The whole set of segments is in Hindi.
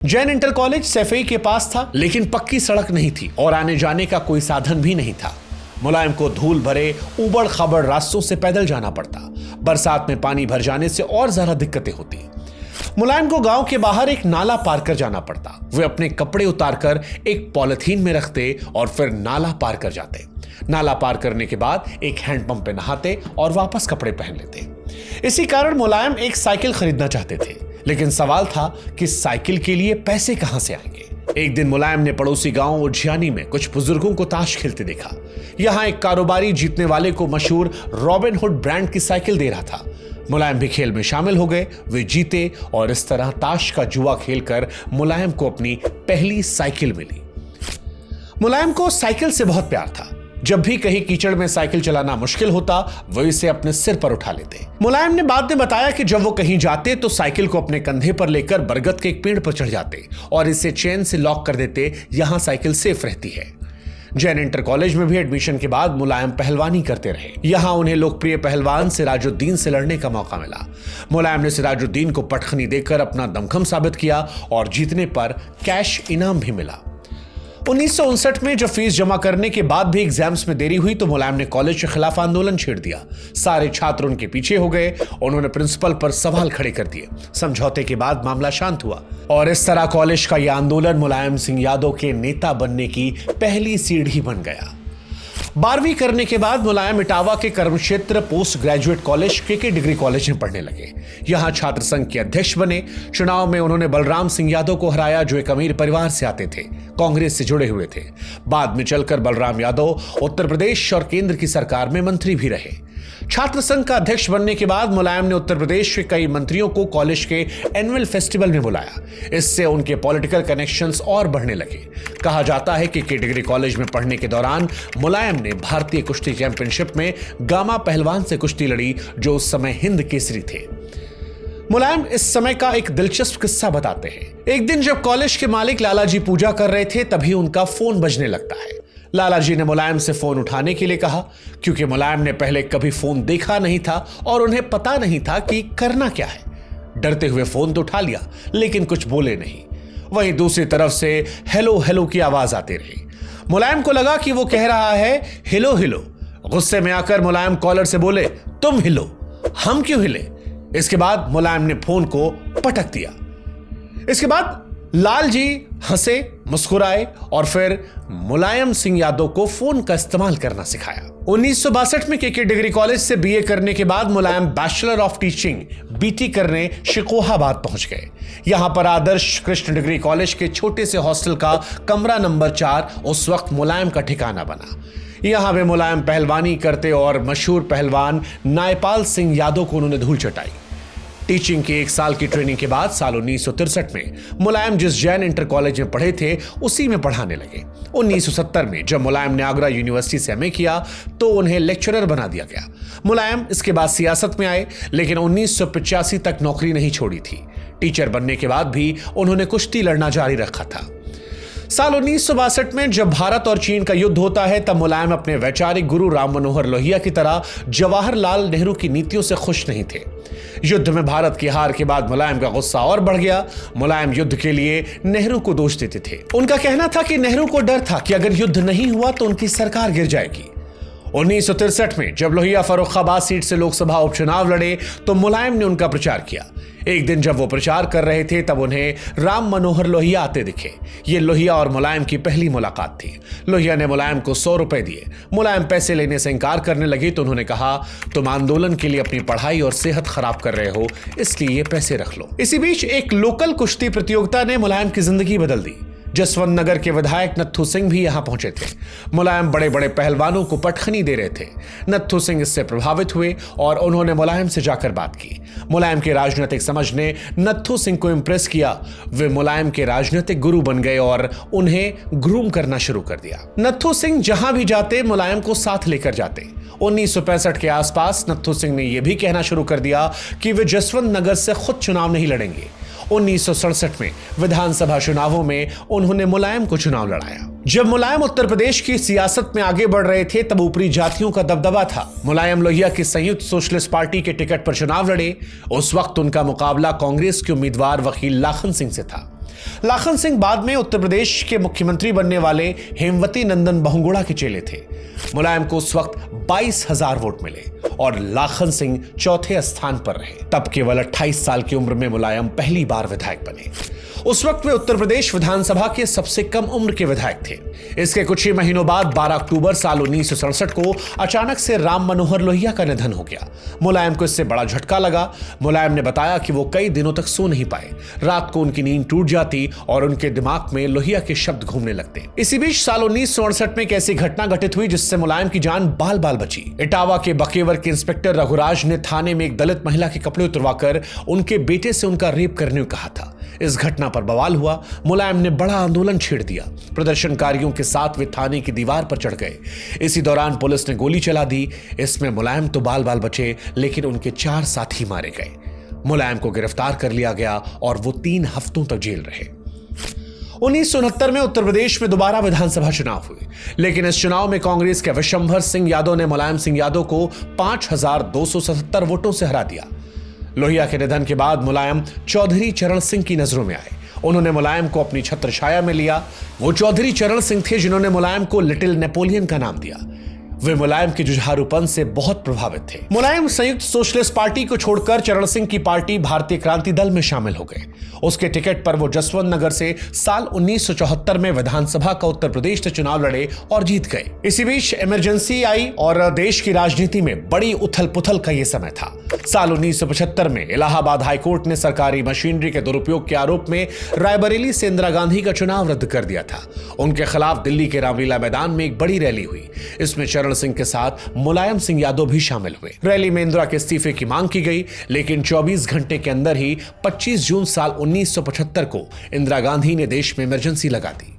जैन इंटर कॉलेज सैफई के पास था, लेकिन पक्की सड़क नहीं थी और आने जाने का कोई साधन भी नहीं था। मुलायम को धूल भरे उबड़ खाबड़ रास्तों से पैदल जाना पड़ता। बरसात में पानी भर जाने से और ज्यादा दिक्कतें होती। मुलायम को गांव के बाहर एक नाला पार कर जाना पड़ता। वे अपने कपड़े उतारकर एक पॉलिथीन में रखते और फिर नाला पार कर जाते। नाला पार करने के बाद एक हैंडपंप पे नहाते और वापस कपड़े पहन लेते। इसी कारण मुलायम एक साइकिल खरीदना चाहते थे, लेकिन सवाल था कि साइकिल के लिए पैसे कहां से आएंगे। एक दिन मुलायम ने पड़ोसी गांव उज्जैनी में कुछ बुजुर्गों को ताश खेलते देखा। यहां एक कारोबारी जीतने वाले को मशहूर रॉबिन हुड ब्रांड की साइकिल दे रहा था। मुलायम भी खेल में शामिल हो गए। वे जीते और इस तरह ताश का जुआ खेलकर मुलायम को अपनी पहली साइकिल मिली। मुलायम को साइकिल से बहुत प्यार था। जब भी कहीं कीचड़ में साइकिल चलाना मुश्किल होता, वो इसे अपने सिर पर उठा लेते। मुलायम ने बाद में बताया कि जब वो कहीं जाते तो साइकिल को अपने कंधे पर लेकर बरगद के एक पेड़ पर चढ़ जाते और इसे चेन से लॉक कर देते। यहां साइकिल सेफ रहती है। जैन इंटर कॉलेज में भी एडमिशन के बाद मुलायम पहलवानी करते रहे। यहां उन्हें लोकप्रिय पहलवान सिराजुद्दीन से लड़ने का मौका मिला। मुलायम ने सिराजुद्दीन को पटखनी देकर अपना दमखम साबित किया और जीतने पर कैश इनाम भी मिला। 1959 में जब फीस जमा करने के बाद भी एग्जाम्स में देरी हुई तो मुलायम ने कॉलेज के खिलाफ आंदोलन छेड़ दिया। सारे छात्र उनके पीछे हो गए। उन्होंने प्रिंसिपल पर सवाल खड़े कर दिए। समझौते के बाद मामला शांत हुआ और इस तरह कॉलेज का यह आंदोलन मुलायम सिंह यादव के नेता बनने की पहली सीढ़ी बन गया। 12वीं करने के बाद मुलायम इटावा के कर्मक्षेत्र पोस्ट ग्रेजुएट कॉलेज के डिग्री कॉलेज में पढ़ने लगे। यहां छात्र संघ के अध्यक्ष बने। चुनाव में उन्होंने बलराम सिंह यादव को हराया, जो एक अमीर परिवार से आते थे, कांग्रेस से जुड़े हुए थे। बाद में चलकर बलराम यादव उत्तर प्रदेश और केंद्र की सरकार में मंत्री भी रहे। छात्र संघ का अध्यक्ष बनने के बाद मुलायम ने उत्तर प्रदेश के कई मंत्रियों को कॉलेज के एनुअल फेस्टिवल में बुलाया। इससे उनके पॉलिटिकल कनेक्शंस और बढ़ने लगे। कहा जाता है कि डिग्री कॉलेज में पढ़ने के दौरान मुलायम ने भारतीय कुश्ती चैंपियनशिप में गामा पहलवान से कुश्ती लड़ी, जो उस समय हिंद केसरी थे। मुलायम इस समय का एक दिलचस्प किस्सा बताते हैं। एक दिन जब कॉलेज के मालिक लालाजी पूजा कर रहे थे, तभी उनका फोन बजने लगता है। लालाजी ने मुलायम से फोन उठाने के लिए कहा, क्योंकि मुलायम ने पहले कभी फोन देखा नहीं था और उन्हें पता नहीं था कि करना क्या है। डरते हुए फोन तो उठा लिया, लेकिन कुछ बोले नहीं। वहीं दूसरी तरफ से हेलो हेलो की आवाज आती रही। मुलायम को लगा कि वो कह रहा है हिलो हिलो। गुस्से में आकर मुलायम कॉलर से बोले, तुम हिलो, हम क्यों हिले। इसके बाद मुलायम ने फोन को पटक दिया। इसके बाद लाल जी हंसे, मुस्कुराए और फिर मुलायम सिंह यादव को फोन का इस्तेमाल करना सिखाया। 1962 में के डिग्री कॉलेज से बीए करने के बाद मुलायम बैचलर ऑफ टीचिंग बीटी करने शिकोहाबाद पहुंच गए। यहां पर आदर्श कृष्ण डिग्री कॉलेज के छोटे से हॉस्टल का कमरा नंबर 4 उस वक्त मुलायम का ठिकाना बना। यहां वे मुलायम पहलवानी करते और मशहूर पहलवान नायपाल सिंह यादव को उन्होंने धूल चटाई। टीचिंग की 1 साल की ट्रेनिंग के बाद साल 1963 में मुलायम जिस जैन इंटर कॉलेज में पढ़े थे, उसी में पढ़ाने लगे। 1970 में जब मुलायम ने आगरा यूनिवर्सिटी से एमए किया तो उन्हें लेक्चरर बना दिया गया। मुलायम इसके बाद सियासत में आए, लेकिन 1985 तक नौकरी नहीं छोड़ी थी। टीचर बनने के बाद भी उन्होंने कुश्ती लड़ना जारी रखा था। साल 1962 में जब भारत और चीन का युद्ध होता है, तब मुलायम अपने वैचारिक गुरु राम मनोहर लोहिया की तरह जवाहरलाल नेहरू की नीतियों से खुश नहीं थे। युद्ध में भारत की हार के बाद मुलायम का गुस्सा और बढ़ गया। मुलायम युद्ध के लिए नेहरू को दोष देते थे। उनका कहना था कि नेहरू को डर था कि अगर युद्ध नहीं हुआ तो उनकी सरकार गिर जाएगी। 1963 में जब लोहिया फर्रुखाबाद सीट से लोकसभा उपचुनाव लड़े तो मुलायम ने उनका प्रचार किया। एक दिन जब वो प्रचार कर रहे थे तब उन्हें राम मनोहर लोहिया आते दिखे। ये लोहिया और मुलायम की पहली मुलाकात थी। लोहिया ने मुलायम को 100 रुपए दिए। मुलायम पैसे लेने से इंकार करने लगे तो उन्होंने कहा, तुम आंदोलन के लिए अपनी पढ़ाई और सेहत खराब कर रहे हो, इसलिए ये पैसे रख लो। इसी बीच एक लोकल कुश्ती प्रतियोगिता ने मुलायम की जिंदगी बदल दी। जसवंत नगर के विधायक नत्थू सिंह भी यहां पहुंचे थे। मुलायम बड़े बड़े पहलवानों को पटखनी दे रहे थे। नत्थू सिंह इससे प्रभावित हुए और उन्होंने मुलायम से जाकर बात की। मुलायम के राजनीतिक समझ ने नत्थू सिंह को इंप्रेस किया। वे मुलायम के राजनीतिक गुरु बन गए और उन्हें ग्रूम करना शुरू कर दिया। नत्थू सिंह जहां भी जाते मुलायम को साथ लेकर जाते। 1965 के आसपास नत्थू सिंह ने यह भी कहना शुरू कर दिया कि वे जसवंत नगर से खुद चुनाव नहीं लड़ेंगे। 1967 में विधानसभा चुनावों में उन्होंने मुलायम को चुनाव लड़ाया। जब मुलायम उत्तर प्रदेश की सियासत में आगे बढ़ रहे थे तब ऊपरी जातियों का दबदबा था। मुलायम लोहिया की संयुक्त सोशलिस्ट पार्टी के टिकट पर चुनाव लड़े। उस वक्त उनका मुकाबला कांग्रेस के उम्मीदवार वकील लाखन सिंह से था। लाखन सिंह बाद में उत्तर प्रदेश के मुख्यमंत्री बनने वाले हेमवती नंदन बहुगुणा के चेले थे। मुलायम को उस वक्त 22,000 वोट मिले और लाखन सिंह चौथे स्थान पर रहे। तब केवल 28 साल की उम्र में मुलायम पहली बार विधायक बने। उस वक्त वे उत्तर प्रदेश विधानसभा के सबसे कम उम्र के विधायक थे। इसके कुछ ही महीनों बाद 12 अक्टूबर साल 1967 को अचानक से राम मनोहर लोहिया का निधन हो गया। मुलायम को इससे बड़ा झटका लगा। मुलायम ने बताया कि वो कई दिनों तक सो नहीं पाए। रात को उनकी नींद टूट जाती और उनके दिमाग में लोहिया के शब्द घूमने लगते। इसी बीच साल 1968 में एक ऐसी घटना घटित हुई जिससे मुलायम की जान बाल बाल बची। इटावा के बकेवर के इंस्पेक्टर रघुराज ने थाने में एक दलित महिला के कपड़े उतरवाकर उनके बेटे से उनका रेप करने को कहा था। इस घटना पर बवाल हुआ। मुलायम ने बड़ा आंदोलन छेड़ दिया। प्रदर्शनकारियों के साथ वे थाने की दीवार पर चढ़ गए। इसी दौरान पुलिस ने गोली चला दी। इसमें मुलायम तो बाल बाल बचे, लेकिन उनके 4 साथी मारे गए। मुलायम को गिरफ्तार कर लिया गया और वो 3 हफ्तों तक जेल रहे। 1969 में उत्तर प्रदेश में दोबारा विधानसभा चुनाव हुए, लेकिन इस चुनाव में कांग्रेस के विशंभर सिंह यादव ने मुलायम सिंह यादव को 5,277 वोटों से हरा दिया। लोहिया के निधन के बाद मुलायम चौधरी चरण सिंह की नजरों में आए। उन्होंने मुलायम को अपनी छत्र छाया में लिया। वो चौधरी चरण सिंह थे जिन्होंने मुलायम को लिटिल नेपोलियन का नाम दिया। वे मुलायम के जुझारूपन से बहुत प्रभावित थे। मुलायम संयुक्त सोशलिस्ट पार्टी को छोड़कर चरण सिंह की पार्टी भारतीय क्रांति दल में शामिल हो गए। उसके टिकट पर वो जसवंत नगर से साल 1974 में विधानसभा का उत्तर प्रदेश से चुनाव लड़े और जीत गए। इसी बीच इमरजेंसी आई और देश की राजनीति में बड़ी उथल पुथल का यह समय था। साल 1975 में इलाहाबाद हाईकोर्ट ने सरकारी मशीनरी के दुरुपयोग के आरोप में रायबरेली से इंदिरा गांधी का चुनाव रद्द कर दिया था। उनके खिलाफ दिल्ली के रामलीला मैदान में एक बड़ी रैली हुई। इसमें चरण सिंह के साथ मुलायम सिंह यादव भी शामिल हुए। रैली में इंदिरा के इस्तीफे की मांग की गई, लेकिन 24 घंटे के अंदर ही 25 जून साल 1975 को इंदिरा गांधी ने देश में इमरजेंसी लगा दी।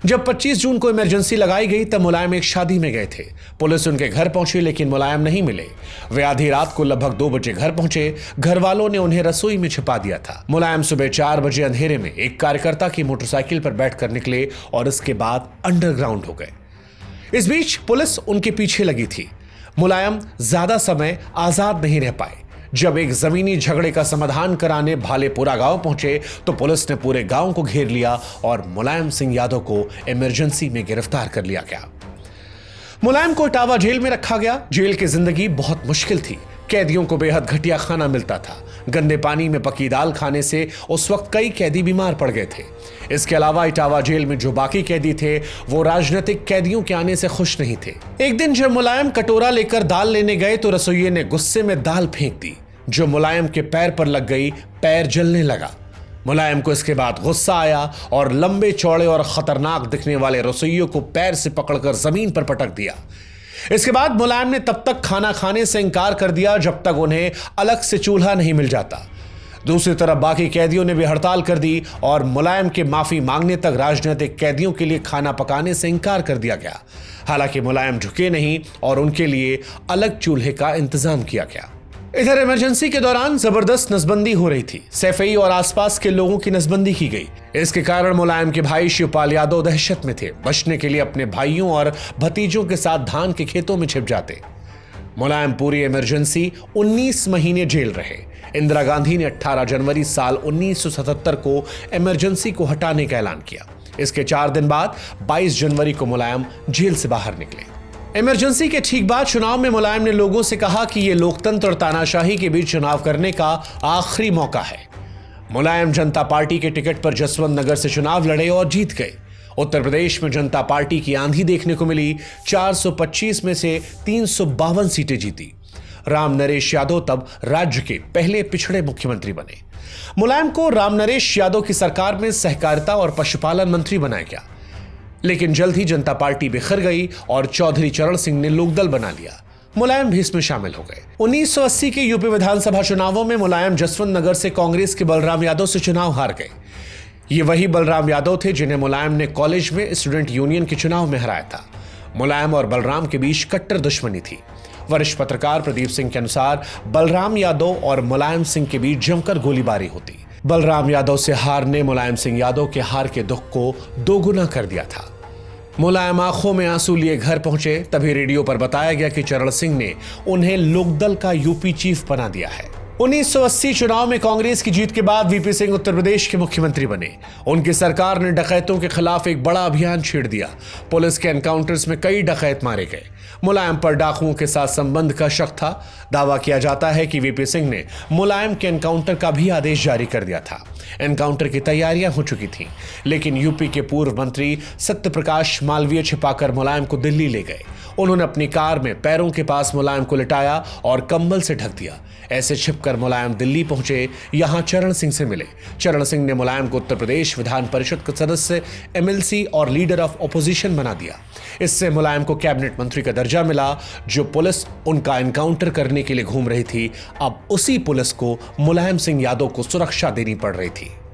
जब 25 जून को इमरजेंसी लगाई गई तब मुलायम एक शादी में गए थे। पुलिस उनके घर पहुंची, लेकिन मुलायम नहीं मिले। वे आधी रात को लगभग 2 बजे घर पहुंचे। घर वालों ने उन्हें रसोई में छिपा दिया था। मुलायम सुबह 4 बजे अंधेरे में एक कार्यकर्ता की मोटरसाइकिल पर बैठकर निकले और इसके बाद अंडरग्राउंड हो गए। इस बीच पुलिस उनके पीछे लगी थी। मुलायम ज्यादा समय आजाद नहीं रह पाए। जब एक जमीनी झगड़े का समाधान कराने भालेपुरा गांव पहुंचे तो पुलिस ने पूरे गांव को घेर लिया और मुलायम सिंह यादव को इमरजेंसी में गिरफ्तार कर लिया गया। मुलायम को इटावा जेल में रखा गया। जेल की जिंदगी बहुत मुश्किल थी। कैदियों को बेहद घटिया खाना मिलता था। गंदे पानी में पकी दाल खाने से उस वक्त कई कैदी बीमार पड़ गए थे। इसके अलावा इटावा जेल में जो बाकी कैदी थे वो राजनीतिक कैदियों के आने से खुश नहीं थे। एक दिन जब मुलायम कटोरा लेकर दाल लेने गए तो रसोइये ने गुस्से में दाल फेंक दी, जो मुलायम के पैर पर लग गई। पैर जलने लगा। मुलायम को इसके बाद गुस्सा आया और लंबे चौड़े और खतरनाक दिखने वाले रसोइयों को पैर से पकड़कर जमीन पर पटक दिया। इसके बाद मुलायम ने तब तक खाना खाने से इंकार कर दिया जब तक उन्हें अलग से चूल्हा नहीं मिल जाता। दूसरी तरफ बाकी कैदियों ने भी हड़ताल कर दी और मुलायम के माफी मांगने तक राजनीतिक कैदियों के लिए खाना पकाने से इंकार कर दिया गया। हालांकि मुलायम झुके नहीं और उनके लिए अलग चूल्हे का इंतजाम किया गया। इधर इमरजेंसी के दौरान जबरदस्त नसबंदी हो रही थी। सैफई और आसपास के लोगों की नसबंदी की गई। इसके कारण मुलायम के भाई शिवपाल यादव दहशत में थे। बचने के लिए अपने भाइयों और भतीजों के साथ धान के खेतों में छिप जाते। मुलायम पूरी इमरजेंसी 19 महीने जेल रहे। इंदिरा गांधी ने 18 जनवरी साल 1977 को इमरजेंसी को हटाने का ऐलान किया। इसके 4 दिन बाद 22 जनवरी को मुलायम जेल से बाहर निकले। इमरजेंसी के ठीक बाद चुनाव में मुलायम ने लोगों से कहा कि यह लोकतंत्र और तानाशाही के बीच चुनाव करने का आखिरी मौका है। मुलायम जनता पार्टी के टिकट पर जसवंत नगर से चुनाव लड़े और जीत गए। उत्तर प्रदेश में जनता पार्टी की आंधी देखने को मिली। 425 में से 352 सीटें जीती। राम नरेश यादव तब राज्य के पहले पिछड़े मुख्यमंत्री बने। मुलायम को राम नरेश यादव की सरकार में सहकारिता और पशुपालन मंत्री बनाया गया, लेकिन जल्द ही जनता पार्टी बिखर गई और चौधरी चरण सिंह ने लोकदल बना लिया। मुलायम भी इसमें शामिल हो गए। 1980 के यूपी विधानसभा चुनावों में मुलायम जसवंत नगर से कांग्रेस के बलराम यादव से चुनाव हार गए। ये वही बलराम यादव थे जिन्हें मुलायम ने कॉलेज में स्टूडेंट यूनियन के चुनाव में हराया था। मुलायम और बलराम के बीच कट्टर दुश्मनी थी। वरिष्ठ पत्रकार प्रदीप सिंह के अनुसार बलराम यादव और मुलायम सिंह के बीच जमकर गोलीबारी होती। बलराम यादव से हार ने मुलायम सिंह यादव के हार के दुख को दोगुना कर दिया था। मुलायम आंखों में आंसू लिए घर पहुंचे। तभी रेडियो पर बताया गया कि चरण सिंह ने उन्हें लोकदल का यूपी चीफ बना दिया है। 1980 चुनाव में कांग्रेस की जीत के बाद वीपी सिंह उत्तर प्रदेश के मुख्यमंत्री बने। उनकी सरकार ने डकैतों के खिलाफ एक बड़ा अभियान छेड़ दिया। पुलिस के एनकाउंटर्स में कई डकैत मारे गए। मुलायम पर डाकुओं के साथ संबंध का शक था। दावा किया जाता है कि वीपी सिंह ने मुलायम के एनकाउंटर का भी आदेश जारी कर दिया था। एनकाउंटर की तैयारियां हो चुकी थीं, लेकिन यूपी के पूर्व मंत्री सत्यप्रकाश मालवीय छिपाकर मुलायम को दिल्ली ले गए। उन्होंने अपनी कार में पैरों के पास मुलायम को लिटाया और कंबल से ढक दिया। ऐसे छिपकर मुलायम दिल्ली पहुंचे, यहां चरण सिंह से मिले। चरण सिंह ने मुलायम को उत्तर प्रदेश विधान परिषद का सदस्य, एमएलसी और लीडर ऑफ ऑपोजिशन बना दिया। इससे मुलायम को कैबिनेट मंत्री का दर्जा मिला। जो पुलिस उनका एनकाउंटर करने के लिए घूम रही थी, अब उसी पुलिस को मुलायम सिंह यादव को सुरक्षा देनी पड़ रही थी।